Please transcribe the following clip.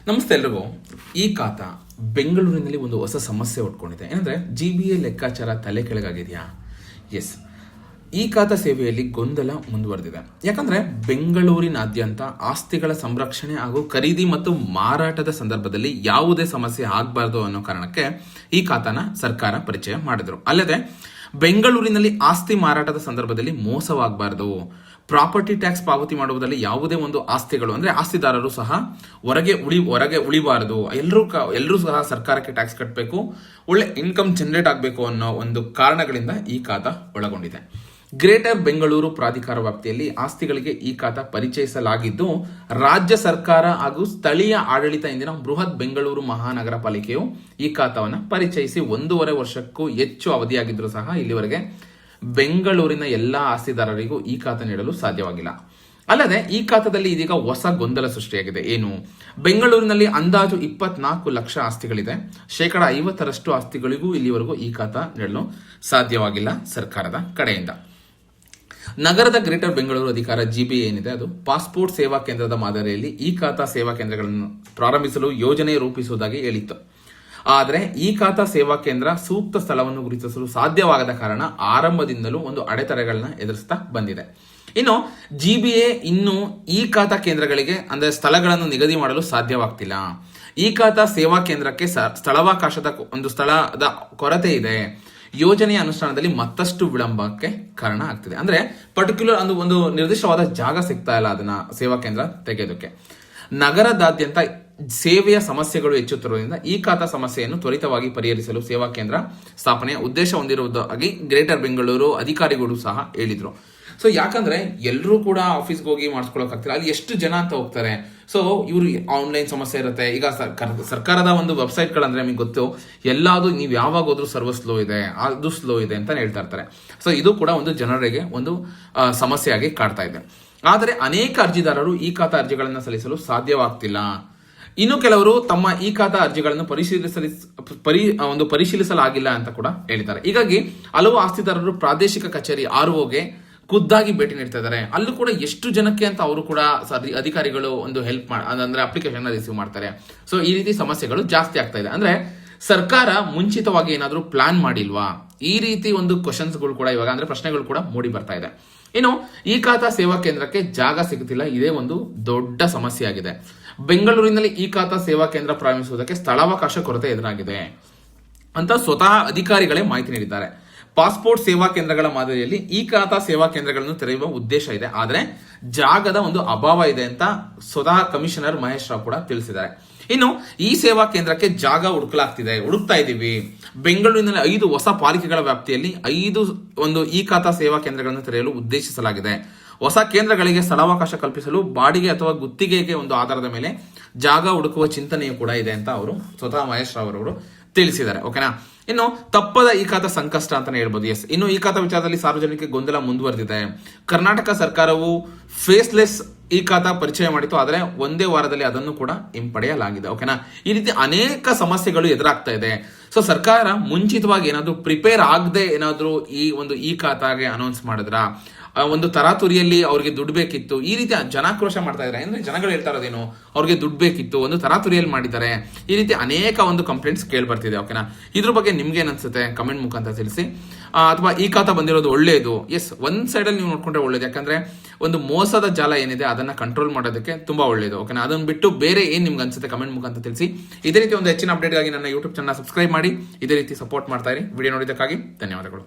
ನಮಸ್ತೆ ಎಲ್ರಿಗೂ. ಈ ಖಾತಾ ಬೆಂಗಳೂರಿನಲ್ಲಿ ಒಂದು ಹೊಸ ಸಮಸ್ಯೆ ಉಟ್ಕೊಂಡಿದೆ. ಏನಂದ್ರೆ GBA ಲೆಕ್ಕಾಚಾರ ತಲೆ ಕೆಳಗಾಗಿದೆಯಾ? ಎಸ್, ಈ ಖಾತಾ ಸೇವೆಯಲ್ಲಿ ಗೊಂದಲ ಮುಂದುವರೆದಿದೆ. ಯಾಕಂದ್ರೆ ಬೆಂಗಳೂರಿನಾದ್ಯಂತ ಆಸ್ತಿಗಳ ಸಂರಕ್ಷಣೆ ಹಾಗೂ ಖರೀದಿ ಮತ್ತು ಮಾರಾಟದ ಸಂದರ್ಭದಲ್ಲಿ ಯಾವುದೇ ಸಮಸ್ಯೆ ಆಗಬಾರ್ದು ಅನ್ನೋ ಕಾರಣಕ್ಕೆ ಈ ಖಾತಾನ ಸರ್ಕಾರ ಪರಿಚಯ ಮಾಡಿದ್ರು. ಅಲ್ಲದೆ ಬೆಂಗಳೂರಿನಲ್ಲಿ ಆಸ್ತಿ ಮಾರಾಟದ ಸಂದರ್ಭದಲ್ಲಿ ಮೋಸವಾಗಬಾರ್ದು, ಪ್ರಾಪರ್ಟಿ ಟ್ಯಾಕ್ಸ್ ಪಾವತಿ ಮಾಡುವುದರಲ್ಲಿ ಯಾವುದೇ ಒಂದು ಆಸ್ತಿಗಳು ಅಂದ್ರೆ ಆಸ್ತಿದಾರರು ಸಹ ಹೊರಗೆ ಉಳಿಬಾರದು, ಎಲ್ಲರೂ ಸಹ ಸರ್ಕಾರಕ್ಕೆ ಟ್ಯಾಕ್ಸ್ ಕಟ್ಟಬೇಕು, ಒಳ್ಳೆ ಇನ್ಕಮ್ ಜನರೇಟ್ ಆಗಬೇಕು ಅನ್ನೋ ಒಂದು ಕಾರಣಗಳಿಂದ ಈ ಖಾತಾ ಒಳಗೊಂಡಿದೆ. ಗ್ರೇಟರ್ ಬೆಂಗಳೂರು ಪ್ರಾಧಿಕಾರ ವ್ಯಾಪ್ತಿಯಲ್ಲಿ ಆಸ್ತಿಗಳಿಗೆ ಈ ಖಾತಾ ಪರಿಚಯಿಸಲಾಗಿದ್ದು, ರಾಜ್ಯ ಸರ್ಕಾರ ಹಾಗೂ ಸ್ಥಳೀಯ ಆಡಳಿತ ಇಂದಿನ ಬೃಹತ್ ಬೆಂಗಳೂರು ಮಹಾನಗರ ಪಾಲಿಕೆಯು ಈ ಖಾತಾವನ್ನು ಪರಿಚಯಿಸಿ 1.5 ವರ್ಷಕ್ಕೂ ಹೆಚ್ಚು ಅವಧಿಯಾಗಿದ್ದರೂ ಸಹ ಇಲ್ಲಿವರೆಗೆ ಬೆಂಗಳೂರಿನ ಎಲ್ಲಾ ಆಸ್ತಿದಾರರಿಗೂ ಈ ಖಾತಾ ನೀಡಲು ಸಾಧ್ಯವಾಗಿಲ್ಲ. ಅಲ್ಲದೆ ಈ ಖಾತಾದಲ್ಲಿ ಇದೀಗ ಹೊಸ ಗೊಂದಲ ಸೃಷ್ಟಿಯಾಗಿದೆ. ಏನು? ಬೆಂಗಳೂರಿನಲ್ಲಿ ಅಂದಾಜು 24 ಲಕ್ಷ ಆಸ್ತಿಗಳಿದೆ. 50% ಆಸ್ತಿಗಳಿಗೂ ಇಲ್ಲಿವರೆಗೂ ಈ ಖಾತಾ ನೀಡಲು ಸಾಧ್ಯವಾಗಿಲ್ಲ ಸರ್ಕಾರದ ಕಡೆಯಿಂದ. ನಗರದ ಗ್ರೇಟರ್ ಬೆಂಗಳೂರು ಅಧಿಕಾರ GBA ಏನಿದೆ, ಅದು ಪಾಸ್ಪೋರ್ಟ್ ಸೇವಾ ಕೇಂದ್ರದ ಮಾದರಿಯಲ್ಲಿ ಈ ಖಾತಾ ಸೇವಾ ಕೇಂದ್ರಗಳನ್ನು ಪ್ರಾರಂಭಿಸಲು ಯೋಜನೆ ರೂಪಿಸುವುದಾಗಿ ಹೇಳಿತ್ತು. ಆದರೆ ಈ ಖಾತಾ ಸೇವಾ ಕೇಂದ್ರ ಸೂಕ್ತ ಸ್ಥಳವನ್ನು ಗುರುತಿಸಲು ಸಾಧ್ಯವಾಗದ ಕಾರಣ ಆರಂಭದಿಂದಲೂ ಒಂದು ಅಡೆತಡೆಗಳನ್ನ ಎದುರಿಸ್ತಾ ಬಂದಿದೆ. ಇನ್ನು GBA ಇನ್ನು ಈ ಖಾತಾ ಕೇಂದ್ರಗಳಿಗೆ ಅಂದ್ರೆ ಸ್ಥಳಗಳನ್ನು ನಿಗದಿ ಮಾಡಲು ಸಾಧ್ಯವಾಗ್ತಿಲ್ಲ. ಈ ಖಾತಾ ಸೇವಾ ಕೇಂದ್ರಕ್ಕೆ ಸ್ಥಳಾವಕಾಶದ ಸ್ಥಳದ ಕೊರತೆ ಇದೆ. ಯೋಜನೆಯ ಅನುಷ್ಠಾನದಲ್ಲಿ ಮತ್ತಷ್ಟು ವಿಳಂಬಕ್ಕೆ ಕಾರಣ ಆಗ್ತಿದೆ. ಅಂದ್ರೆ ಪರ್ಟಿಕ್ಯುಲರ್ ಒಂದು ನಿರ್ದಿಷ್ಟವಾದ ಜಾಗ ಸಿಗ್ತಾ ಇಲ್ಲ ಅದನ್ನ ಸೇವಾ ಕೇಂದ್ರ ತೆಗೆಯೋದಕ್ಕೆ. ನಗರದಾದ್ಯಂತ ಸೇವೆಯ ಸಮಸ್ಯೆಗಳು ಹೆಚ್ಚುತ್ತಿರುವುದರಿಂದ ಈ ಖಾತಾ ಸಮಸ್ಯೆಯನ್ನು ತ್ವರಿತವಾಗಿ ಪರಿಹರಿಸಲು ಸೇವಾ ಕೇಂದ್ರ ಸ್ಥಾಪನೆಯ ಉದ್ದೇಶ ಹೊಂದಿರುವುದಾಗಿ ಗ್ರೇಟರ್ ಬೆಂಗಳೂರು ಅಧಿಕಾರಿಗಳು ಸಹ ಹೇಳಿದ್ರು. ಸೊ ಯಾಕಂದ್ರೆ ಎಲ್ಲರೂ ಕೂಡ ಆಫೀಸ್ಗೆ ಹೋಗಿ ಮಾಡಿಸ್ಕೊಳಕ್ ಆಗ್ತಿಲ್ಲ, ಅಲ್ಲಿ ಎಷ್ಟು ಜನ ಅಂತ ಹೋಗ್ತಾರೆ. ಸೊ ಇವರು ಆನ್ಲೈನ್ ಸಮಸ್ಯೆ ಇರುತ್ತೆ. ಈಗ ಸರ್ಕಾರದ ಒಂದು ವೆಬ್ಸೈಟ್ಗಳಂದ್ರೆ ನಮಗೆ ಗೊತ್ತು, ಎಲ್ಲಾದು ನೀವು ಯಾವಾಗ ಹೋದ್ರೂ ಸರ್ವರ್ ಸ್ಲೋ ಇದೆ, ಅದು ಸ್ಲೋ ಇದೆ ಅಂತ ಹೇಳ್ತಾ ಇರ್ತಾರೆ. ಸೊ ಇದು ಕೂಡ ಒಂದು ಜನರಿಗೆ ಒಂದು ಸಮಸ್ಯೆಯಾಗಿ ಕಾಡ್ತಾ ಇದೆ. ಆದರೆ ಅನೇಕ ಅರ್ಜಿದಾರರು ಈ ಖಾತಾ ಅರ್ಜಿಗಳನ್ನು ಸಲ್ಲಿಸಲು ಸಾಧ್ಯವಾಗ್ತಿಲ್ಲ. ಇನ್ನು ಕೆಲವರು ತಮ್ಮ ಈ ಖಾತಾ ಅರ್ಜಿಗಳನ್ನು ಪರಿಶೀಲಿಸಲಾಗಿಲ್ಲ ಅಂತ ಕೂಡ ಹೇಳಿದ್ದಾರೆ. ಹೀಗಾಗಿ ಹಲವು ಆಸ್ತಿದಾರರು ಪ್ರಾದೇಶಿಕ ಕಚೇರಿ ROಗೆ ಖುದ್ದಾಗಿ ಭೇಟಿ ನೀಡ್ತಾ ಇದ್ದಾರೆ. ಅಲ್ಲೂ ಕೂಡ ಎಷ್ಟು ಜನಕ್ಕೆ ಅಂತ ಅವರು ಕೂಡ ಅಧಿಕಾರಿಗಳು ಒಂದು ಹೆಲ್ಪ್ ಅಂದ್ರೆ ಅಪ್ಲಿಕೇಶನ್ ರಿಸೀವ್ ಮಾಡ್ತಾರೆ. ಸೊ ಈ ರೀತಿ ಸಮಸ್ಯೆಗಳು ಜಾಸ್ತಿ ಆಗ್ತಾ ಇದೆ. ಅಂದ್ರೆ ಸರ್ಕಾರ ಮುಂಚಿತವಾಗಿ ಏನಾದರೂ ಪ್ಲಾನ್ ಮಾಡಿಲ್ವಾ? ಈ ರೀತಿ ಒಂದು ಕ್ವಶನ್ಸ್ಗಳು ಕೂಡ ಇವಾಗ ಅಂದ್ರೆ ಪ್ರಶ್ನೆಗಳು ಕೂಡ ಮೂಡಿ ಬರ್ತಾ ಇದೆ. ಇನ್ನು ಈ ಖಾತಾ ಸೇವಾ ಕೇಂದ್ರಕ್ಕೆ ಜಾಗ ಸಿಗುತ್ತಿಲ್ಲ, ಇದೇ ಒಂದು ದೊಡ್ಡ ಸಮಸ್ಯೆ ಆಗಿದೆ. ಬೆಂಗಳೂರಿನಲ್ಲಿ ಈ ಖಾತಾ ಸೇವಾ ಕೇಂದ್ರ ಪ್ರಾರಂಭಿಸುವುದಕ್ಕೆ ಸ್ಥಳಾವಕಾಶ ಕೊರತೆ ಎದುರಾಗಿದೆ ಅಂತ ಸ್ವತಃ ಅಧಿಕಾರಿಗಳೇ ಮಾಹಿತಿ ನೀಡಿದ್ದಾರೆ. ಪಾಸ್ಪೋರ್ಟ್ ಸೇವಾ ಕೇಂದ್ರಗಳ ಮಾದರಿಯಲ್ಲಿ ಈ ಖಾತಾ ಸೇವಾ ಕೇಂದ್ರಗಳನ್ನು ತೆರೆಯುವ ಉದ್ದೇಶ ಇದೆ, ಆದರೆ ಜಾಗದ ಒಂದು ಅಭಾವ ಇದೆ ಅಂತ ಸ್ವತಃ ಕಮಿಷನರ್ ಮಹೇಶ್ ರಾವ್ ಕೂಡ ತಿಳಿಸಿದ್ದಾರೆ. ಇನ್ನು ಈ ಸೇವಾ ಕೇಂದ್ರಕ್ಕೆ ಜಾಗ ಹುಡುಕ್ತಾ ಇದ್ದೀವಿ. ಬೆಂಗಳೂರಿನಲ್ಲಿ 5 ಹೊಸ ಪಾಲಿಕೆಗಳ ವ್ಯಾಪ್ತಿಯಲ್ಲಿ 5 ಈ ಖಾತಾ ಸೇವಾ ಕೇಂದ್ರಗಳನ್ನು ತೆರೆಯಲು ಉದ್ದೇಶಿಸಲಾಗಿದೆ. ಹೊಸ ಕೇಂದ್ರಗಳಿಗೆ ಸ್ಥಳಾವಕಾಶ ಕಲ್ಪಿಸಲು ಬಾಡಿಗೆ ಅಥವಾ ಗುತ್ತಿಗೆಗೆ ಒಂದು ಆಧಾರದ ಮೇಲೆ ಜಾಗ ಹುಡುಕುವ ಚಿಂತನೆಯೂ ಕೂಡ ಇದೆ ಅಂತ ಅವರು ಸ್ವತಃ ಮಹೇಶ್ ರಾವ್ ಅವರು ತಿಳಿಸಿದ್ದಾರೆ. ಓಕೆನಾ? ಇನ್ನು ತಪ್ಪದ ಈ ಖಾತಾ ಸಂಕಷ್ಟ ಅಂತಾನೆ ಹೇಳ್ಬೋದು. ಎಸ್, ಇನ್ನು ಈ ಖಾತಾ ವಿಚಾರದಲ್ಲಿ ಸಾರ್ವಜನಿಕ ಗೊಂದಲ ಮುಂದುವರೆದಿದೆ. ಕರ್ನಾಟಕ ಸರ್ಕಾರವು ಫೇಸ್ಲೆಸ್ ಈ ಖಾತಾ ಪರಿಚಯ ಮಾಡಿತ್ತು, ಆದರೆ ಒಂದೇ ವಾರದಲ್ಲಿ ಅದನ್ನು ಕೂಡ ಹಿಂಪಡೆಯಲಾಗಿದೆ. ಓಕೆನಾ? ಈ ರೀತಿ ಅನೇಕ ಸಮಸ್ಯೆಗಳು ಎದುರಾಗ್ತಾ ಇದೆ. ಸೊ ಸರ್ಕಾರ ಮುಂಚಿತವಾಗಿ ಏನಾದ್ರು ಪ್ರಿಪೇರ್ ಆಗದೆ ಏನಾದ್ರು ಈ ಖಾತಾಗೆ ಅನೌನ್ಸ್ ಮಾಡಿದ್ರ, ಒಂದು ತರಾತುರಿಯಲ್ಲಿ ಅವ್ರಿಗೆ ದುಡ್ಡು ಬೇಕಿತ್ತು, ಈ ರೀತಿ ಜನಾಕ್ರೋಶ ಮಾಡ್ತಾ ಇದ್ದಾರೆ. ಅಂದ್ರೆ ಜನಗಳು ಹೇಳ್ತಾ ಇರೋದೇನು, ಅವ್ರಿಗೆ ದುಡ್ಡು ಬೇಕಿತ್ತು, ಒಂದು ತರಾತುರಿಯಲ್ಲಿ ಮಾಡಿದ್ದಾರೆ, ಈ ರೀತಿ ಅನೇಕ ಒಂದು ಕಂಪ್ಲೇಂಟ್ಸ್ ಕೇಳಿ ಬರ್ತಿದೆ. ಓಕೆನಾ? ಇದ್ರ ಬಗ್ಗೆ ನಿಮ್ಗೆ ಏನ್ಸುತ್ತೆ ಕಮೆಂಟ್ ಮುಖಾಂತರ ತಿಳಿಸಿ. ಅಥವಾ ಈ ಖಾತಾ ಬಂದಿರೋದು ಒಳ್ಳೆಯದು? ಎಸ್, ಒಂದ್ ಸೈಡಲ್ಲಿ ನೀವು ನೋಡ್ಕೊಂಡ್ರೆ ಒಳ್ಳೇದು. ಯಾಕಂದ್ರೆ ಒಂದು ಮೋಸದ ಜಾಲ ಏನಿದೆ ಅದನ್ನ ಕಂಟ್ರೋಲ್ ಮಾಡೋದಕ್ಕೆ ತುಂಬಾ ಒಳ್ಳೇದು. ಓಕೆನಾ? ಅದನ್ನ ಬಿಟ್ಟು ಬೇರೆ ಏನ್ ನಿಮ್ಗೆ ಅನ್ಸುತ್ತೆ ಕಮೆಂಟ್ ಮುಖಾಂತರ ತಿಳಿಸಿ. ಇದೇ ರೀತಿ ಒಂದು ಹೆಚ್ಚಿನ ಅಪ್ಡೇಟ್ಗಾಗಿ ನನ್ನ ಯೂಟ್ಯೂಬ್ ಚಾನಲ್ ಸಬ್ಸ್ಕ್ರೈಬ್ ಮಾಡಿ, ಇದೇ ರೀತಿ ಸಪೋರ್ಟ್ ಮಾಡ್ತಾ ಇರಿ. ವಿಡಿಯೋ ನೋಡಿದ್ದಕ್ಕಾಗಿ ಧನ್ಯವಾದಗಳು.